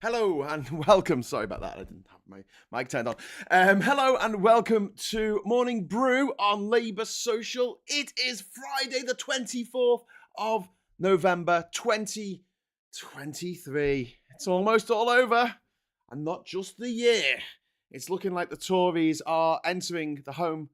Hello and welcome. Sorry about that. I didn't have my mic turned on. Hello and welcome to Morning Brew on Labour Social. It is Friday, the 24th of November, 2023. It's almost all over, and not just the year. It's looking like the Tories are entering the home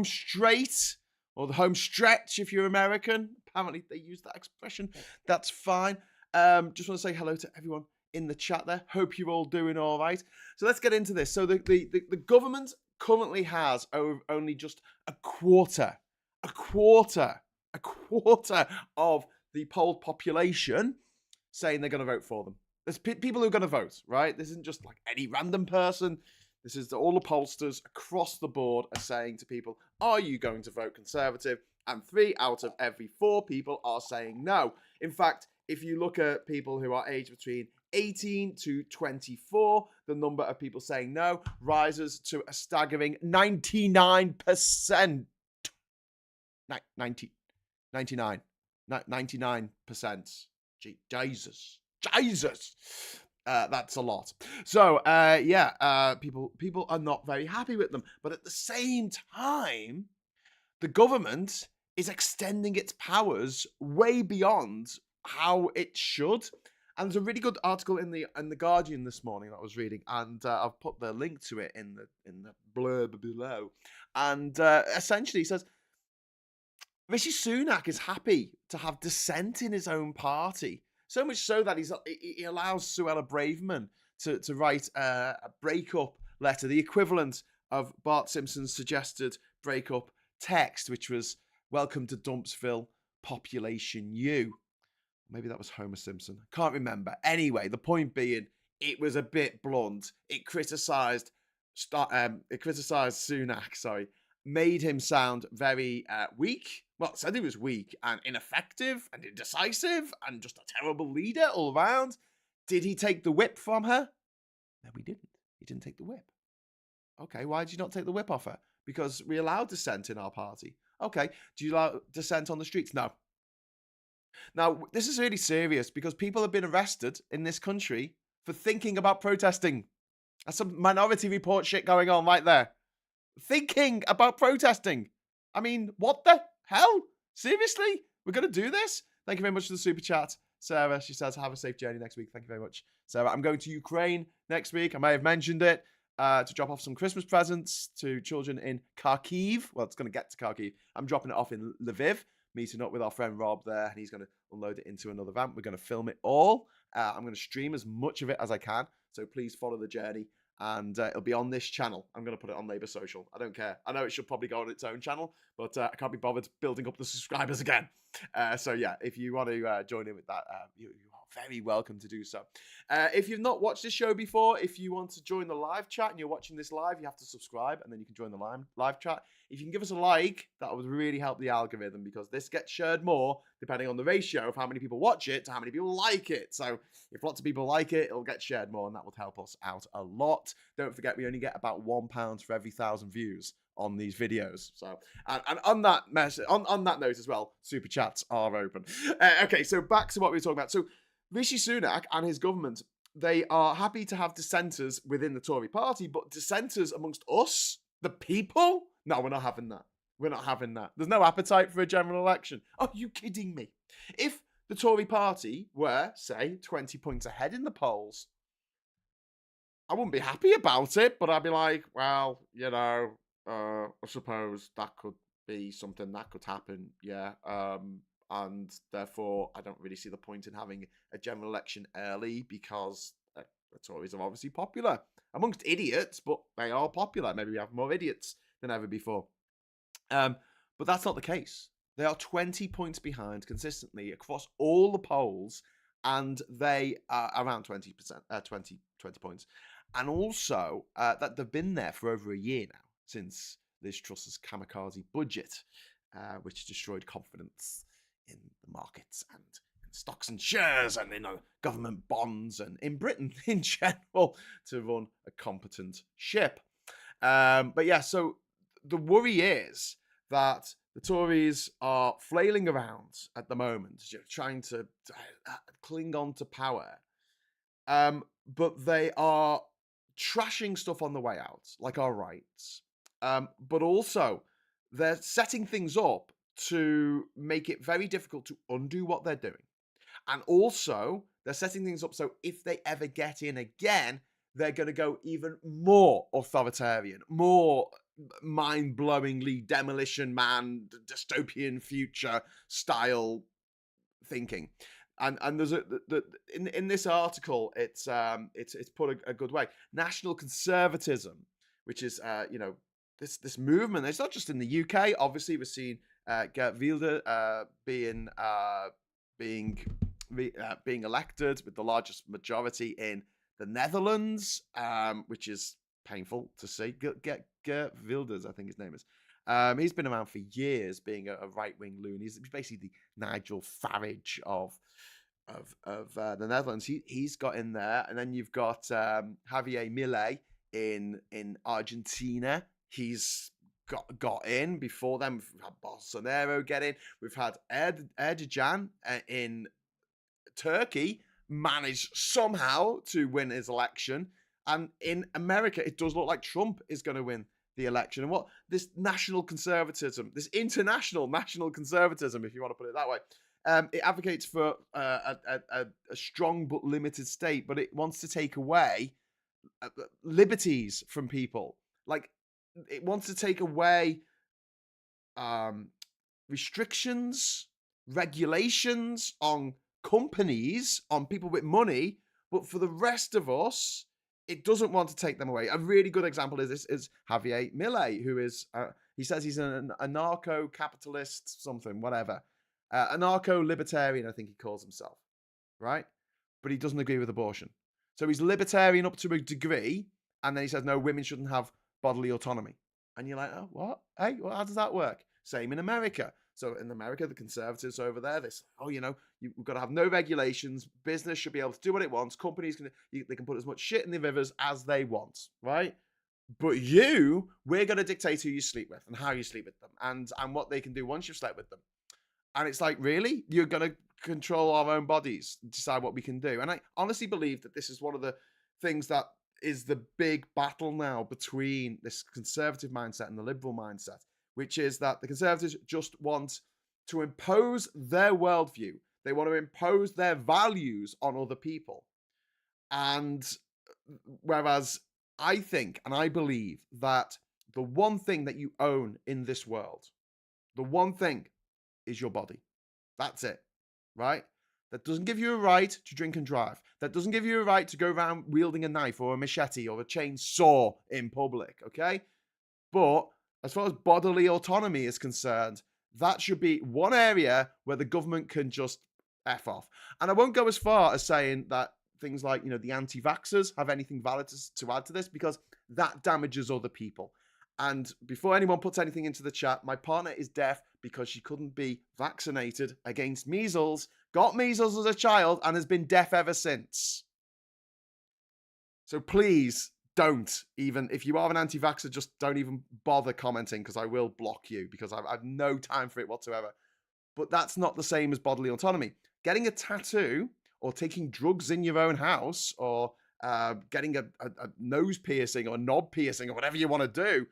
straight, or the home stretch if you're American. Apparently they use that expression. That's fine. Just want to say hello to everyone in the chat there. Hope you're all doing all right. So let's get into this. So the government currently has only just a quarter of the polled population saying they're going to vote for them. There's people who are going to vote, right? This isn't just like any random person. This is all the pollsters across the board are saying to people, are you going to vote Conservative? And 3 out of every 4 people are saying no. In fact, if you look at people who are aged between 18 to 24, the number of people saying no rises to a staggering 99%. 99%. Jesus. That's a lot. So, people are not very happy with them. But at the same time, the government is extending its powers way beyond how it should. And there's a really good article in the Guardian this morning that I was reading, and I've put the link to it in the blurb below. And essentially, it says Rishi Sunak is happy to have dissent in his own party, so much so that he allows Suella Braverman to write a breakup letter, the equivalent of Bart Simpson's suggested breakup text, which was "Welcome to Dumpsville, Population You." Maybe that was Homer Simpson. I can't remember. Anyway, the point being, it was a bit blunt. It criticised Sunak. Sorry, made him sound very weak. Well, said he was weak and ineffective and indecisive and just a terrible leader all round. Did he take the whip from her? No, he didn't. He didn't take the whip. Okay, why did you not take the whip off her? Because we allow dissent in our party. Okay, do you allow dissent on the streets? No. Now, this is really serious because people have been arrested in this country for thinking about protesting. That's some Minority Report shit going on right there. Thinking about protesting. I mean, what the hell? Seriously? We're going to do this? Thank you very much for the super chat. Sarah, she says, have a safe journey next week. Thank you very much, Sarah. I'm going to Ukraine next week. I may have mentioned it. To drop off some Christmas presents to children in Kharkiv. Well, it's going to get to Kharkiv. I'm dropping it off in Lviv, meeting up with our friend Rob there, and he's going to unload it into another van. We're going to film it all. I'm going to stream as much of it as I can, so please follow the journey, and it'll be on this channel. I'm going to put it on Labour Social. I don't care. I know it should probably go on its own channel, but I can't be bothered building up the subscribers again. So yeah, if you want to join in with that, you are very welcome to do so. If you've not watched this show before, if you want to join the live chat and you're watching this live, you have to subscribe and then you can join the live chat. If you can give us a like, that would really help the algorithm because this gets shared more depending on the ratio of how many people watch it to how many people like it. So if lots of people like it, it'll get shared more and that will help us out a lot. Don't forget, we only get about £1 for every 1,000 views on these videos. So, and on that on that note as well, super chats are open. Okay, so back to what we were talking about. So Rishi Sunak and his government, they are happy to have dissenters within the Tory party, but dissenters amongst us, the people? No, we're not having that. We're not having that. There's no appetite for a general election. Are you kidding me? If the Tory party were, say, 20 points ahead in the polls, I wouldn't be happy about it, but I'd be like, well, I suppose that could be something that could happen, yeah. And therefore, I don't really see the point in having a general election early because the Tories are obviously popular amongst idiots, but they are popular. Maybe we have more idiots than ever before. But that's not the case. They are 20 points behind consistently across all the polls, and they are around 20%, 20 points. And also that they've been there for over a year now, since Liz Truss's kamikaze budget, which destroyed confidence in the markets and in stocks and shares and in government bonds and in Britain in general to run a competent ship. But yeah, so the worry is that the Tories are flailing around at the moment, trying to cling on to power But they are trashing stuff on the way out, like our rights. But also, they're setting things up to make it very difficult to undo what they're doing. And also, they're setting things up so if they ever get in again, they're going to go even more authoritarian, more mind-blowingly demolition man, dystopian future style thinking. And there's in this article, it's put a good way. National conservatism, which is this movement. It's not just in the UK. Obviously, we're seeing Geert Wilders being being elected with the largest majority in the Netherlands, which is painful to see. Geert Wilders, I think his name is. He's been around for years, being a right-wing loon. He's basically the Nigel Farage of the Netherlands. He's got in there, and then you've got Javier Milei in Argentina. He's got in. Before them, we've had Bolsonaro get in. We've had Erdogan in Turkey managed somehow to win his election. And in America, it does look like Trump is going to win the election. And what this national conservatism, this international national conservatism, if you want to put it that way, it advocates for a strong but limited state, but it wants to take away liberties from people. Like, it wants to take away restrictions, regulations on companies, on people with money, but for the rest of us, it doesn't want to take them away. A really good example is this is Javier Milei, who is he says he's an anarcho-capitalist, something, whatever, anarcho-libertarian, I think he calls himself, right? But he doesn't agree with abortion, so he's libertarian up to a degree, and then he says no, women shouldn't have bodily autonomy, and you're like, oh, what? Hey, well, how does that work? Same in America. So in America, the conservatives over there, they say, oh, we've got to have no regulations. Business should be able to do what it wants. Companies they can put as much shit in the rivers as they want, right? But we're going to dictate who you sleep with and how you sleep with them and what they can do once you've slept with them. And it's like, really? You're going to control our own bodies, decide what we can do? And I honestly believe that this is one of the things that is the big battle now between this conservative mindset and the liberal mindset, which is that the conservatives just want to impose their worldview. They want to impose their values on other people. And whereas I think and I believe that the one thing that you own in this world, the one thing is your body. That's it, right? That doesn't give you a right to drink and drive. That doesn't give you a right to go around wielding a knife or a machete or a chainsaw in public, okay? But as far as bodily autonomy is concerned, that should be one area where the government can just F off. And I won't go as far as saying that things like, the anti-vaxxers have anything valid to add to this, because that damages other people. And before anyone puts anything into the chat, my partner is deaf because she couldn't be vaccinated against measles, got measles as a child, and has been deaf ever since. So please don't, even if you are an anti-vaxxer, just don't even bother commenting, because I will block you, because I've no time for it whatsoever. But that's not the same as bodily autonomy. Getting a tattoo or taking drugs in your own house or getting a nose piercing or knob piercing or whatever you want to do,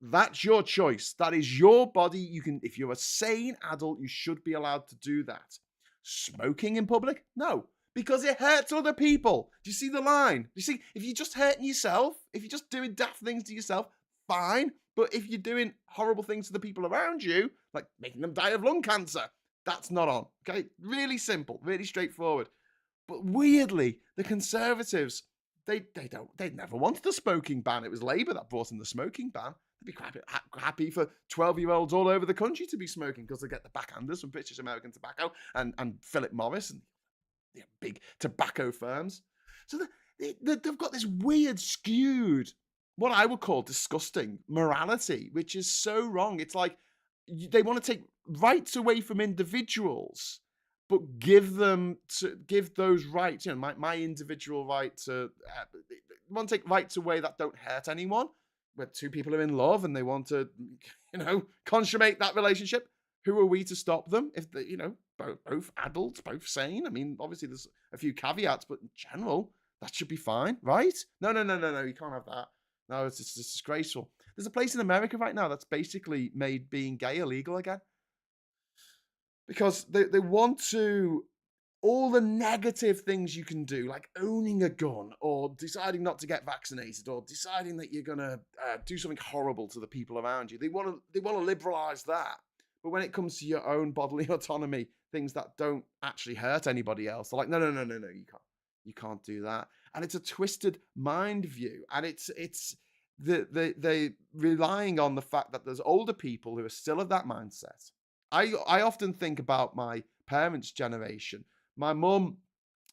that's your choice. That is your body. You can, if you're a sane adult, you should be allowed to do that. Smoking in public? No, because it hurts other people. Do you see the line? Do you see, if you're just hurting yourself, if you're just doing daft things to yourself, fine. But if you're doing horrible things to the people around you, like making them die of lung cancer, that's not on. Okay, really simple, really straightforward. But weirdly, the Conservatives, they never wanted a smoking ban. It was Labour that brought in the smoking ban. They'd be quite happy for 12-year-olds all over the country to be smoking, because they get the backhanders from British American Tobacco and Philip Morris and big tobacco firms. So they've got this weird, skewed, what I would call disgusting morality, which is so wrong. It's like they want to take rights away from individuals, but give those rights, my individual right to want to take rights away that don't hurt anyone. Where two people are in love and they want to, consummate that relationship, who are we to stop them? If they, both adults, both sane. I mean, obviously there's a few caveats, but in general, That should be fine, right? No, no, no, no, no. You can't have that. No, it's disgraceful. There's a place in America right now that's basically made being gay illegal again because they want to all the negative things you can do, like owning a gun or deciding not to get vaccinated or deciding that you're gonna do something horrible to the people around you. They want to liberalize that. But when it comes to your own bodily autonomy, things that don't actually hurt anybody else, they're like, no, no, no, no, no, you can't do that. And it's a twisted mind view, and it's they relying on the fact that there's older people who are still of that mindset. I often think about my parents' generation. My mum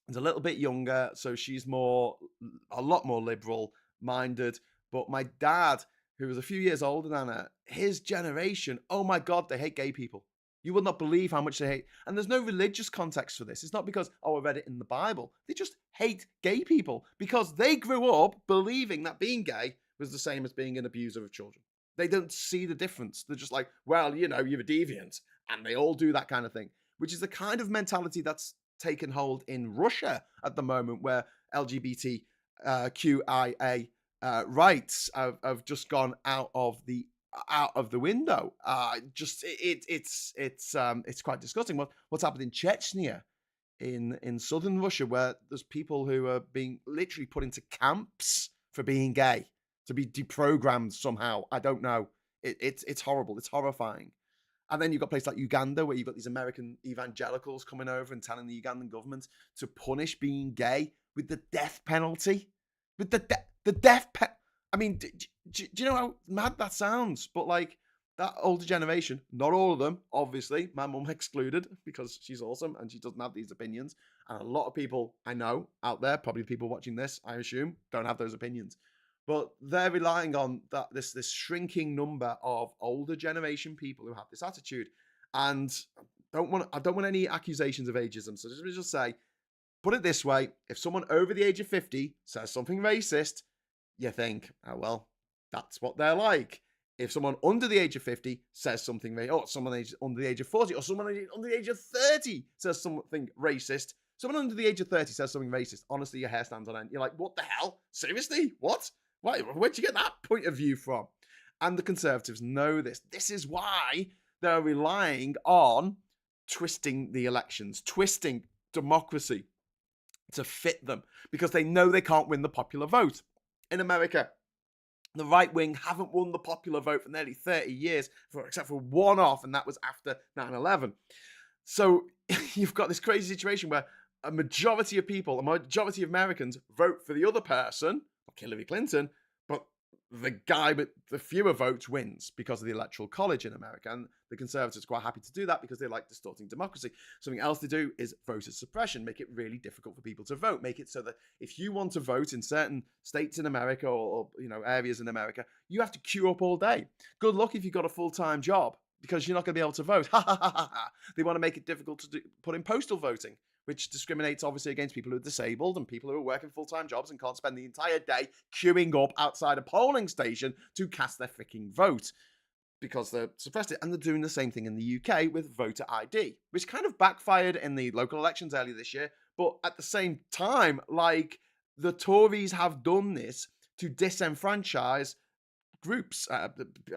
is a little bit younger, so she's a lot more liberal minded. But my dad, who was a few years older than her, his generation, oh my God, they hate gay people. You would not believe how much they hate. And there's no religious context for this. It's not because, oh, I read it in the Bible. They just hate gay people because they grew up believing that being gay was the same as being an abuser of children. They don't see the difference. They're just like, well, you're a deviant. And they all do that kind of thing, which is the kind of mentality that's taken hold in Russia at the moment, where LGBTQIA rights have just gone out of the window. It's quite disgusting. What's happened in Chechnya, in southern Russia, where there's people who are being literally put into camps for being gay, to be deprogrammed somehow. I don't know. It's horrible. It's horrifying. And then you've got places like Uganda, where you've got these American evangelicals coming over and telling the Ugandan government to punish being gay with the death penalty. With the death penalty. I mean, do you know how mad that sounds? But like, that older generation, not all of them, obviously, my mum excluded, because she's awesome and she doesn't have these opinions. And a lot of people I know out there, probably people watching this, I assume, don't have those opinions. But they're relying on this shrinking number of older generation people who have this attitude. And I don't want any accusations of ageism. So just say, put it this way: if someone over the age of 50 says something racist, you think, oh well, that's what they're like. If someone under the age of 50 says something someone under the age of 40, or someone under the age of 30 says something racist, someone under the age of 30 says something racist, honestly, your hair stands on end. You're like, what the hell? Seriously? What? Where'd you get that point of view from? And the Conservatives know this. This is why they're relying on twisting the elections, twisting democracy to fit them, because they know they can't win the popular vote. In America, the right wing haven't won the popular vote for nearly 30 years, except for one off, and that was after 9/11. So you've got this crazy situation where a majority of people, a majority of Americans, vote for the other person, like Hillary Clinton, but the guy with the fewer votes wins because of the Electoral College in America. And the Conservatives are quite happy to do that because they like distorting democracy. Something else they do is voter suppression, make it really difficult for people to vote, make it so that if you want to vote in certain states in America, or areas in America, you have to queue up all day. Good luck if you've got a full-time job, because you're not going to be able to vote. They want to make it difficult to put in postal voting, which discriminates obviously against people who are disabled and people who are working full-time jobs and can't spend the entire day queuing up outside a polling station to cast their freaking vote, because they're suppressed it. And they're doing the same thing in the UK with voter ID, which kind of backfired in the local elections earlier this year. But at the same time, like, the Tories have done this to disenfranchise groups,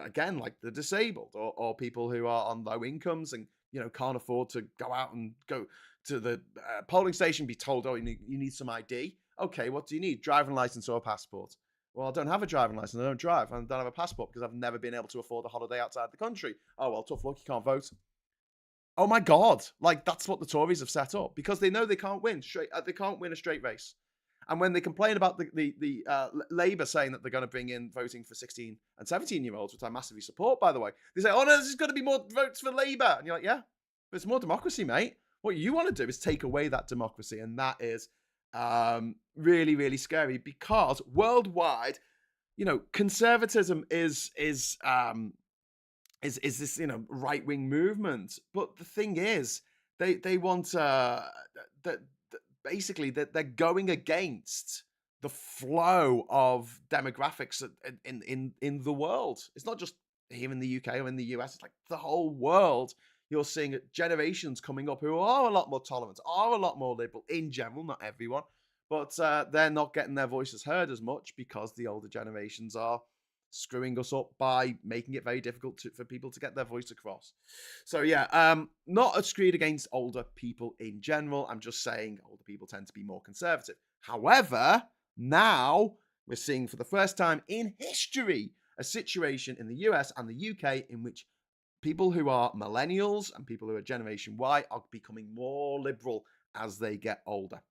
again, like the disabled, or people who are on low incomes and can't afford to go out and go to the polling station, be told, oh, you need some ID. Okay, what do you need? Driving license or a passport? Well, I don't have a driving license. I don't drive. I don't have a passport because I've never been able to afford a holiday outside the country. Oh, well, tough luck. You can't vote. Oh my God! Like, that's what the Tories have set up, because they know they can't win straight. They can't win a straight race. And when they complain about the Labour saying that they're going to bring in voting for 16 and 17-year-olds, which I massively support, by the way, they say, oh no, there's going to be more votes for Labour. And you're like, yeah, but it's more democracy, mate. What you want to do is take away that democracy. And that is really, really scary, because worldwide, conservatism is this, right-wing movement. But the thing is, they want that basically that they're going against the flow of demographics in the world. It's not just here in the UK or in the US. It's like the whole world. You're seeing generations coming up who are a lot more tolerant, are a lot more liberal in general, not everyone, But they're not getting their voices heard as much because the older generations are screwing us up by making it very difficult for people to get their voice across. So yeah, not a screed against older people in general. I'm just saying older people tend to be more conservative. However, now we're seeing for the first time in history a situation in the US and the UK in which people who are millennials and people who are Generation Y are becoming more liberal as they get older.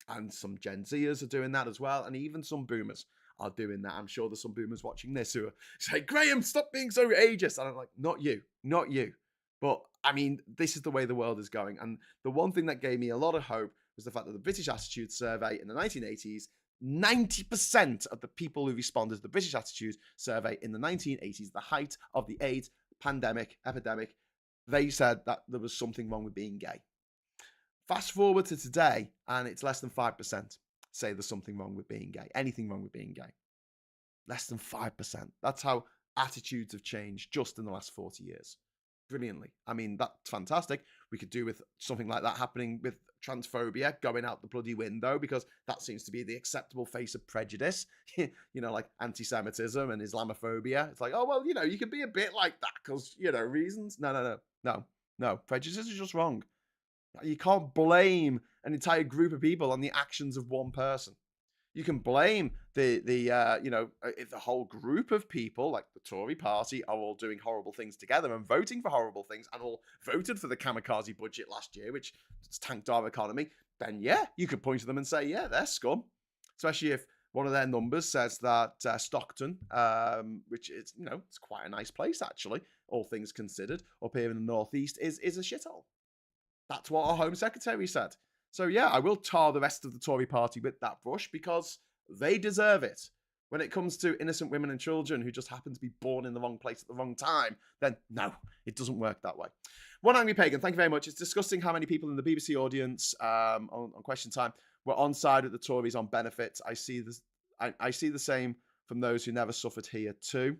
And some Gen Zers are doing that as well, and even some boomers are doing that. I'm sure there's some boomers watching this who are saying, Graham, stop being so ageist. And I'm like, not you, not you. But I mean, this is the way the world is going. And the one thing that gave me a lot of hope was the fact that the British Attitude Survey in the 1980s, 90% of the people who responded to the British Attitude Survey in the 1980s, the height of the AIDS epidemic, they said that there was something wrong with being gay. Fast forward to today, and it's less than 5% say there's something wrong with being gay, anything wrong with being gay. Less than 5%. That's how attitudes have changed just in the last 40 years. Brilliantly. I mean, that's fantastic. We could do with something like that happening with transphobia going out the bloody window, because that seems to be the acceptable face of prejudice. You know, like anti-Semitism and Islamophobia. It's like, oh, well, you know, you can be a bit like that because, you know, reasons. No. Prejudice is just wrong. You can't blame an entire group of people on the actions of one person. You can blame if the whole group of people, like the Tory party, are all doing horrible things together and voting for horrible things and all voted for the kamikaze budget last year, which tanked our economy, then yeah, you could point to them and say, yeah, they're scum. Especially if one of their numbers says that Stockton, which is, you know, it's quite a nice place actually, all things considered, up here in the northeast, is a shithole. That's what our Home Secretary said. So yeah, I will tar the rest of the Tory party with that brush because they deserve it. When it comes to innocent women and children who just happen to be born in the wrong place at the wrong time, then no, it doesn't work that way. One Angry Pagan, thank you very much. It's disgusting how many people in the BBC audience on Question Time were on side with the Tories on benefits. I see this. I see the same from those who never suffered here too.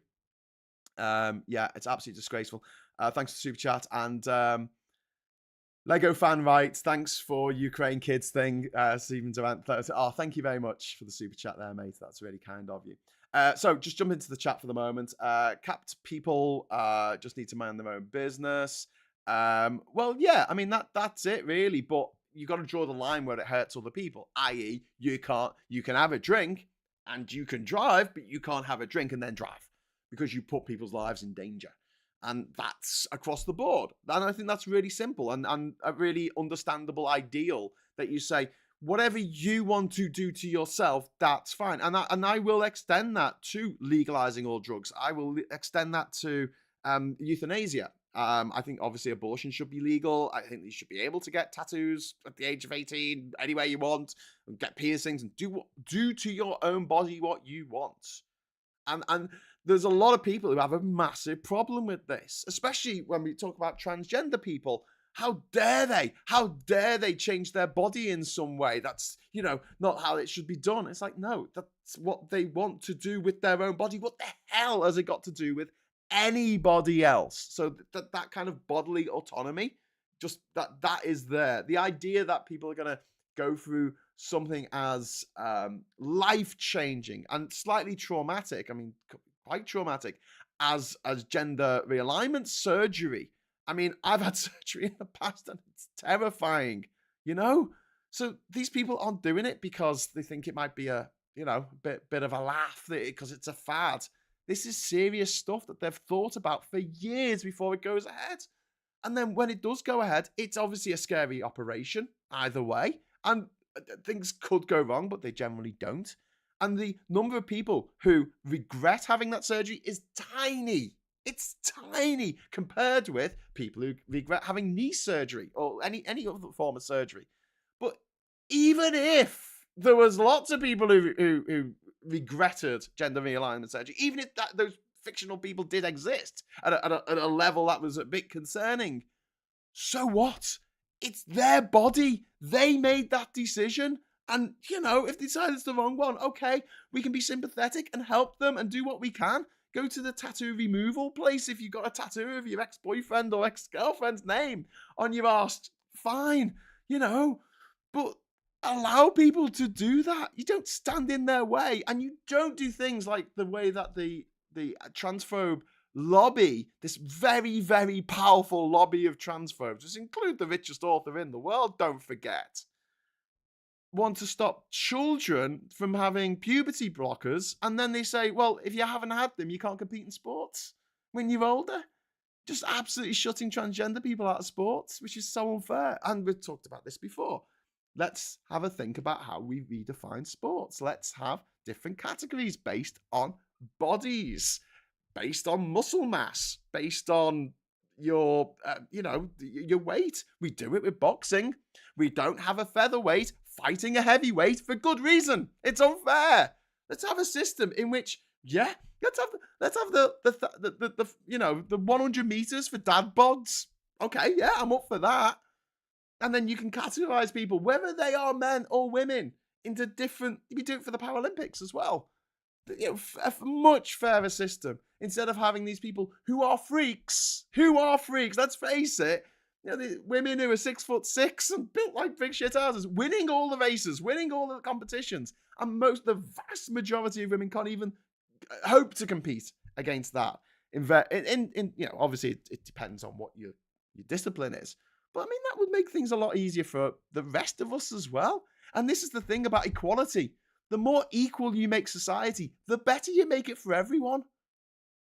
Yeah, it's absolutely disgraceful. Thanks for the super chat. And Lego fan writes, thanks for Ukraine kids thing, Stephen Durant. Oh, thank you very much for the super chat there, mate. That's really kind of you. So just jump into the chat for the moment. Capped people just need to mind their own business. Well, yeah, I mean, that's it really. But you got to draw the line where it hurts other people, i.e. you can have a drink and you can drive, but you can't have a drink and then drive because you put people's lives in danger. And that's across the board. And I think that's really simple and a really understandable ideal that you say, whatever you want to do to yourself, that's fine. And I will extend that to legalizing all drugs. I will extend that to euthanasia. I think obviously abortion should be legal. I think you should be able to get tattoos at the age of 18 anywhere you want, and get piercings and do to your own body what you want. And there's a lot of people who have a massive problem with this, especially when we talk about transgender people. How dare they? How dare they change their body in some way? That's, you know, not how it should be done. It's like, no, that's what they want to do with their own body. What the hell has it got to do with anybody else? So that kind of bodily autonomy, just that is there. The idea that people are going to go through something as life-changing and slightly traumatic, I mean, quite traumatic, as gender realignment surgery. I mean, I've had surgery in the past and it's terrifying, you know? So these people aren't doing it because they think it might be a, you know, bit of a laugh because it's a fad. This is serious stuff that they've thought about for years before it goes ahead. And then when it does go ahead, it's obviously a scary operation either way. And things could go wrong, but they generally don't. And the number of people who regret having that surgery is tiny. It's tiny compared with people who regret having knee surgery or any other form of surgery. But even if there was lots of people who regretted gender realignment surgery, even if those fictional people did exist at a level that was a bit concerning, so what? It's their body. They made that decision. And, you know, if they decide it's the wrong one, okay, we can be sympathetic and help them and do what we can. Go to the tattoo removal place if you've got a tattoo of your ex-boyfriend or ex-girlfriend's name on your arse. Fine, you know. But allow people to do that. You don't stand in their way, and you don't do things like the way that the transphobe lobby, this very, very powerful lobby of transphobes, which include the richest author in the world, don't forget, want to stop children from having puberty blockers, and then they say, well, if you haven't had them, you can't compete in sports when you're older. Just absolutely shutting transgender people out of sports, which is so unfair. And we've talked about this before. Let's have a think about how we redefine sports. Let's have different categories based on bodies, based on muscle mass, based on your, your weight. We do it with boxing. We don't have a featherweight fighting a heavyweight for good reason. It's unfair. Let's have a system in which, yeah, let's have the 100 meters for dad bods. Okay, yeah, I'm up for that. And then you can categorize people, whether they are men or women, into different. You do it for the Paralympics as well. A much fairer system, instead of having these people who are freaks. Let's face it. The women who are 6'6" and built like big shit houses, winning all the races, winning all the competitions, and the vast majority of women can't even hope to compete against that. Obviously it depends on what your discipline is, but I mean that would make things a lot easier for the rest of us as well. And this is the thing about equality: the more equal you make society, the better you make it for everyone.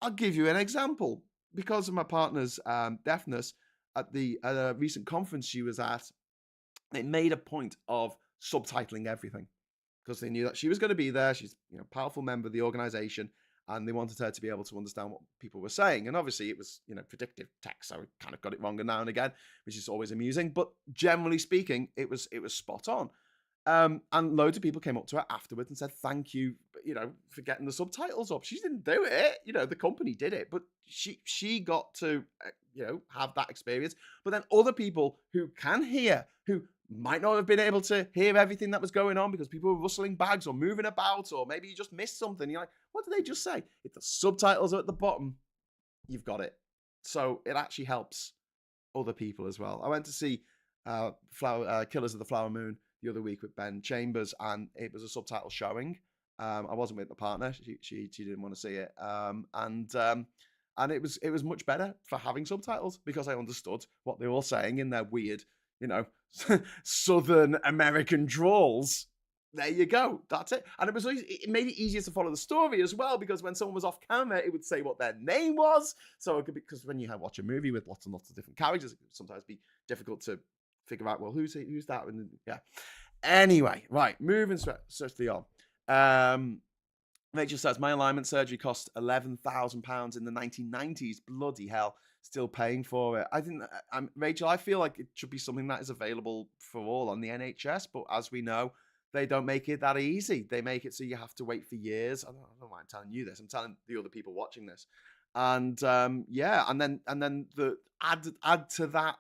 I'll give you an example. Because of my partner's deafness, at the recent conference she was at, they made a point of subtitling everything, because they knew that she was going to be there. She's a powerful member of the organization, and they wanted her to be able to understand what people were saying. And obviously it was predictive text, so we kind of got it wrong now and again, which is always amusing. But generally speaking, it was spot on. And loads of people came up to her afterwards and said, thank you, for getting the subtitles up. She didn't do it. The company did it, but she got to, have that experience. But then other people who can hear, who might not have been able to hear everything that was going on because people were rustling bags or moving about, or maybe you just missed something. You're like, what did they just say? If the subtitles are at the bottom, you've got it. So it actually helps other people as well. I went to see Killers of the Flower Moon the other week with Ben Chambers, and it was a subtitle showing. I wasn't with my partner; she didn't want to see it, and it was much better for having subtitles, because I understood what they were all saying in their weird, Southern American drawls. There you go. That's it. And it made it easier to follow the story as well, because when someone was off camera, it would say what their name was. So it could be, because when you watch a movie with lots and lots of different characters, it could sometimes be difficult to figure out, well, who's that? And yeah. Anyway, right, moving swiftly on. Rachel says, my alignment surgery cost £11,000 in the 1990s. Bloody hell, still paying for it. I think, Rachel, I feel like it should be something that is available for all on the NHS, but as we know, they don't make it that easy. They make it so you have to wait for years. I don't know why I'm telling you this. I'm telling the other people watching this. And and then the add to that,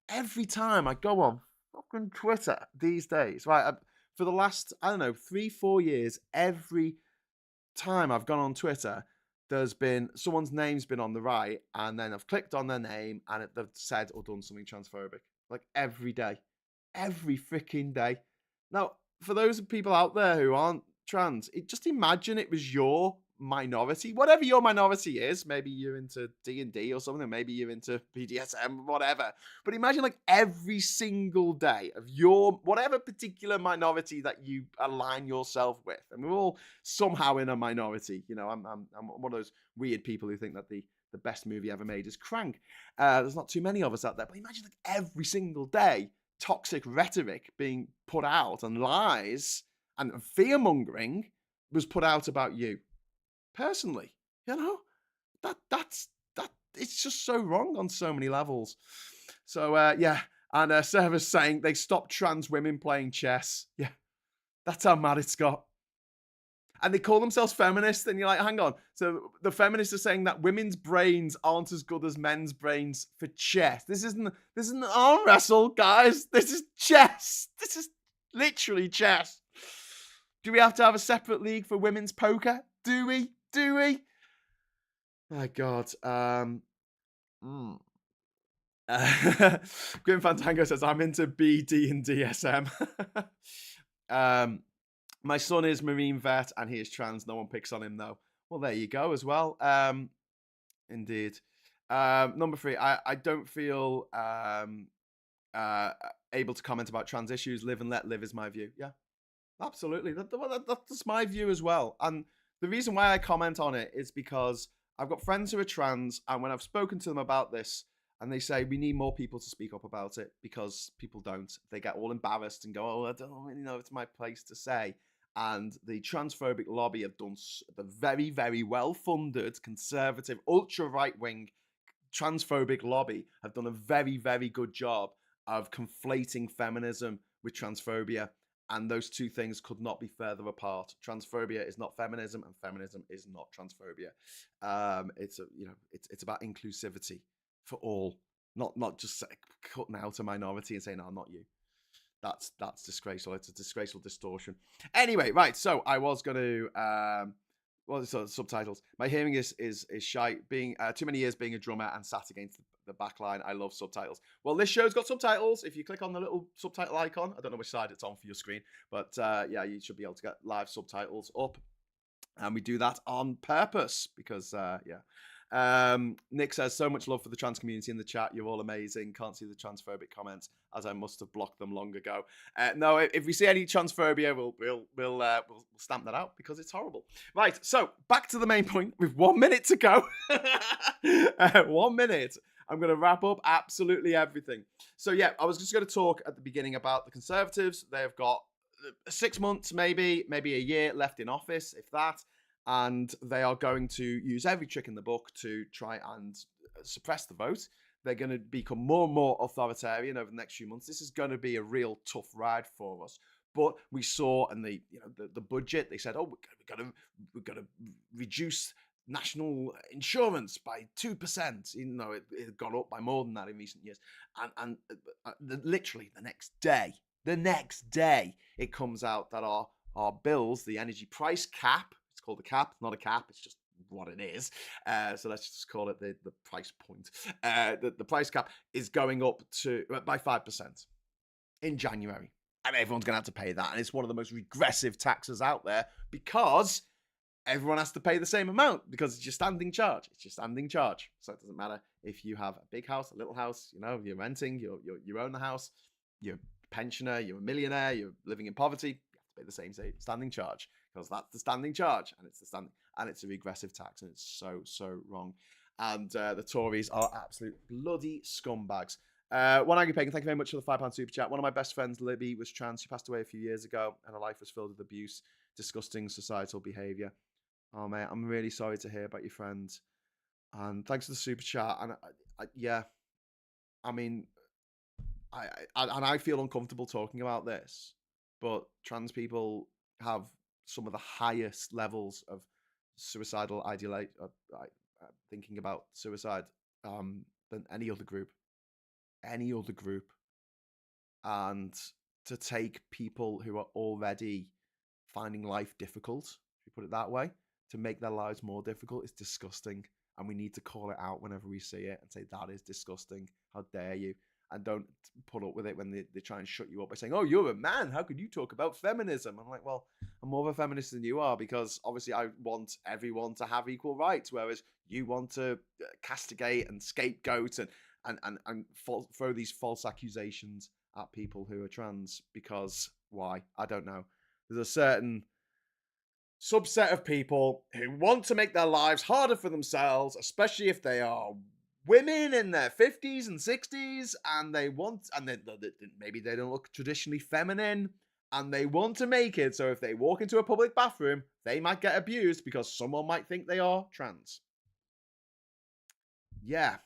every time I go on fucking Twitter these days, right? For the last, 3-4 years, every time I've gone on Twitter, there's been someone's name's been on the right, and then I've clicked on their name and they've said or done something transphobic. Like every day, every freaking day. Now, for those people out there who aren't trans, just imagine it was your minority, whatever your minority is. Maybe you're into D&D or something, maybe you're into BDSM, whatever. But imagine like every single day of your whatever particular minority that you align yourself with, and we're all somehow in a minority. I'm one of those weird people who think that the best movie ever made is Crank. There's not too many of us out there, but imagine like every single day toxic rhetoric being put out, and lies and fear-mongering was put out about you personally. That's it's just so wrong on so many levels. So and Sarah's saying they stopped trans women playing chess. Yeah, that's how mad it's got. And they call themselves feminists, and you're like, hang on. So the feminists are saying that women's brains aren't as good as men's brains for chess. This isn't an arm wrestle, guys. This is chess. This is literally chess. Do we have to have a separate league for women's poker? Do we? My God. Grim Fantango says, I'm into BD and DSM. um, my son is Marine vet and he is trans. No one picks on him, though. Well, there you go as well. Indeed. Number 3, I don't feel uh, able to comment about trans issues. Live and let live is my view. Yeah, absolutely. That's my view as well. And the reason why I comment on it is because I've got friends who are trans, and when I've spoken to them about this, and they say we need more people to speak up about it because people don't. They get all embarrassed and go, "Oh, I don't really know if it's my place to say." And the transphobic lobby have done the very, very well-funded, conservative, ultra-right-wing transphobic lobby have done a very, very good job of conflating feminism with transphobia. And those two things could not be further apart. Transphobia is not feminism, and feminism is not transphobia. It's about inclusivity for all, not just cutting out a minority and saying, "No, not you." That's disgraceful. It's a disgraceful distortion. Anyway, right. So I was going to subtitles. My hearing is shite. Being too many years being a drummer and sat against the back line. I love subtitles. Well, this show's got subtitles. If you click on the little subtitle icon, I don't know which side it's on for your screen, but yeah, you should be able to get live subtitles up. And we do that on purpose because, yeah. Nick says, so much love for the trans community in the chat. You're all amazing. Can't see the transphobic comments as I must have blocked them long ago. No, if we see any transphobia, we'll stamp that out because it's horrible. Right, so back to the main point with 1 minute to go. 1 minute. I'm going to wrap up absolutely everything. So yeah, I was just going to talk at the beginning about the Conservatives. They've got 6 months, maybe a year left in office, if that. And they are going to use every trick in the book to try and suppress the vote. They're going to become more and more authoritarian over the next few months. This is going to be a real tough ride for us. But we saw in the budget, they said, oh, we're going to reduce national insurance by 2%. You know, it got up by more than that in recent years. And literally the next day, it comes out that our bills, the energy price cap, it's called a cap, not a cap, it's just what it is. So let's just call it the price point. The price cap is going up by 5% in January. And everyone's going to have to pay that. And it's one of the most regressive taxes out there because everyone has to pay the same amount because it's your standing charge. It's your standing charge. So it doesn't matter if you have a big house, a little house, you know, you're renting, you own the house, you're a pensioner, you're a millionaire, you're living in poverty, you have to pay the same standing charge because that's the standing charge and it's a regressive tax and it's so wrong. And the Tories are absolute bloody scumbags. One Angry Pagan, thank you very much for the £5 super chat. One of my best friends, Libby, was trans. She passed away a few years ago and her life was filled with abuse, disgusting societal behaviour. Oh, mate, I'm really sorry to hear about your friend. And thanks for the super chat. And yeah, I mean, I feel uncomfortable talking about this, but trans people have some of the highest levels of suicidal thinking about suicide than any other group. And to take people who are already finding life difficult, if you put it that way, to make their lives more difficult is disgusting. And we need to call it out whenever we see it and say, that is disgusting. How dare you? And don't put up with it when they try and shut you up by saying, oh, you're a man. How could you talk about feminism? I'm like, well, I'm more of a feminist than you are because obviously I want everyone to have equal rights, whereas you want to castigate and scapegoat and throw these false accusations at people who are trans because why? I don't know. There's a certain subset of people who want to make their lives harder for themselves, especially if they are women in their 50s and 60s and maybe they don't look traditionally feminine and they want to make it so if they walk into a public bathroom, they might get abused because someone might think they are trans. Yeah.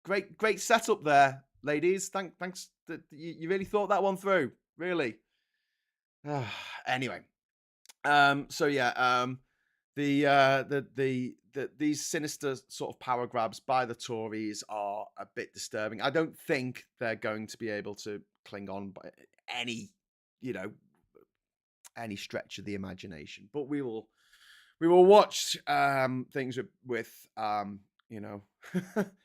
Great setup there, ladies. Thanks. You really thought that one through. Really. Anyway. So yeah. These sinister sort of power grabs by the Tories are a bit disturbing. I don't think they're going to be able to cling on by any stretch of the imagination. But we will watch things with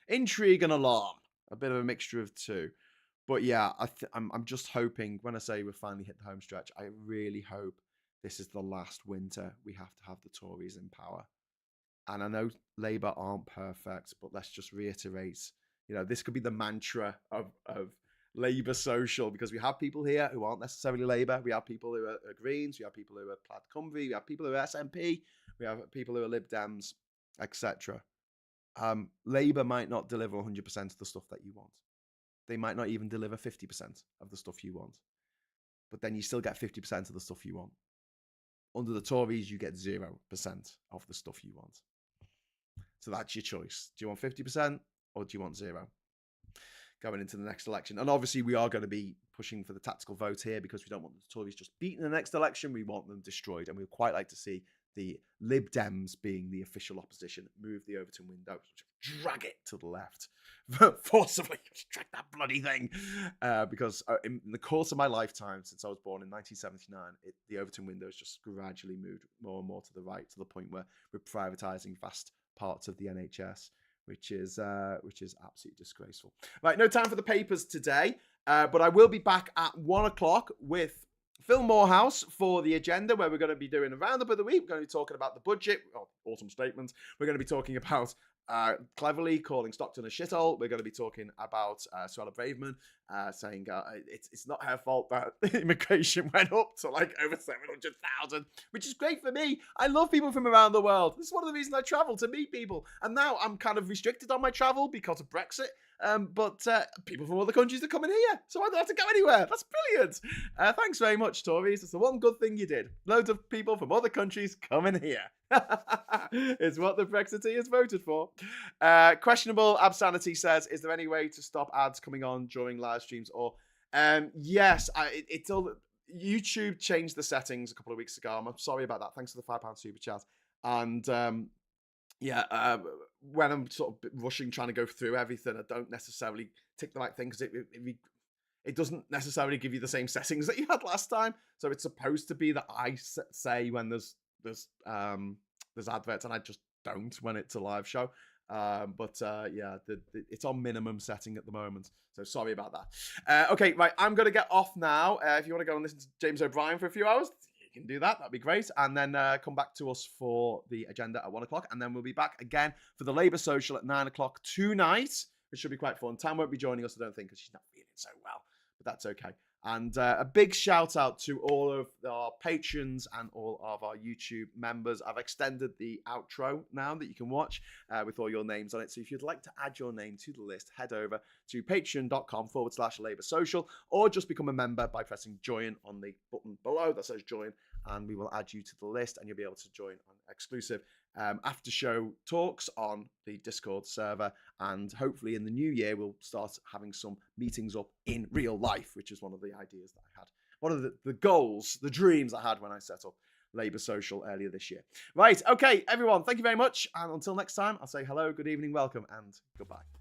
intrigue and alarm. a bit of a mixture of two. But yeah, I'm just hoping, when I say we've finally hit the home stretch, I really hope this is the last winter we have to have the Tories in power. And I know Labour aren't perfect, but let's just reiterate, this could be the mantra of Labour social, because we have people here who aren't necessarily Labour. We have people who are Greens, we have people who are Plaid Cymru, we have people who are SNP, we have people who are Lib Dems, etc. Labour might not deliver 100% of the stuff that you want. They might not even deliver 50% of the stuff you want. But then you still get 50% of the stuff you want. Under the Tories, you get 0% of the stuff you want. So that's your choice. Do you want 50% or do you want 0? Going into the next election. And obviously we are going to be pushing for the tactical vote here, because we don't want the Tories just beaten in the next election. We want them destroyed. And we'd quite like to see the Lib Dems, being the official opposition, move the Overton window, drag it to the left, forcibly drag that bloody thing. Because in the course of my lifetime, since I was born in 1979, the Overton window has just gradually moved more and more to the right, to the point where we're privatising vast parts of the NHS, which is absolutely disgraceful. Right, no time for the papers today, but I will be back at 1 o'clock with Phil Morehouse for the agenda, where we're going to be doing a roundup of the week. We're going to be talking about the budget, autumn statements. We're going to be talking about cleverly calling Stockton a shithole. We're going to be talking about Suella Braverman saying it's not her fault that immigration went up to like over 700,000, which is great for me. I love people from around the world. This is one of the reasons I travel, to meet people. And now I'm kind of restricted on my travel because of Brexit. But people from other countries are coming here, so I don't have to go anywhere. That's brilliant. Thanks very much, Tories. That's the one good thing you did. Loads of people from other countries coming here. It's what the Brexiteers voted for. Questionable Absanity says, is there any way to stop ads coming on during live streams? Or yes, it's all... YouTube changed the settings a couple of weeks ago. I'm sorry about that. Thanks for the £5 super chat. And when I'm sort of rushing, trying to go through everything, I don't necessarily tick the right thing, because it doesn't necessarily give you the same settings that you had last time. So it's supposed to be that I say when there's adverts, and I just don't when it's a live show. It's on minimum setting at the moment. So sorry about that. Okay, right, I'm going to get off now. If you want to go and listen to James O'Brien for a few hours, you can do that. That'd be great. And then come back to us for the agenda at 1 o'clock. And then we'll be back again for the Labour Social at 9 o'clock tonight, which should be quite fun. Tam won't be joining us, I don't think, because she's not feeling so well. But that's okay. And a big shout out to all of our patrons and all of our YouTube members. I've extended the outro now that you can watch with all your names on it. So if you'd like to add your name to the list, head over to patreon.com/Labour Social, or just become a member by pressing join on the button below that says join, and we will add you to the list, and you'll be able to join on exclusive after show talks on the Discord server. And hopefully in the new year, we'll start having some meetings up in real life, which is one of the ideas that I had. One of the goals, the dreams I had when I set up Labour Social earlier this year. Right, okay, everyone, thank you very much. And until next time, I'll say hello, good evening, welcome, and goodbye.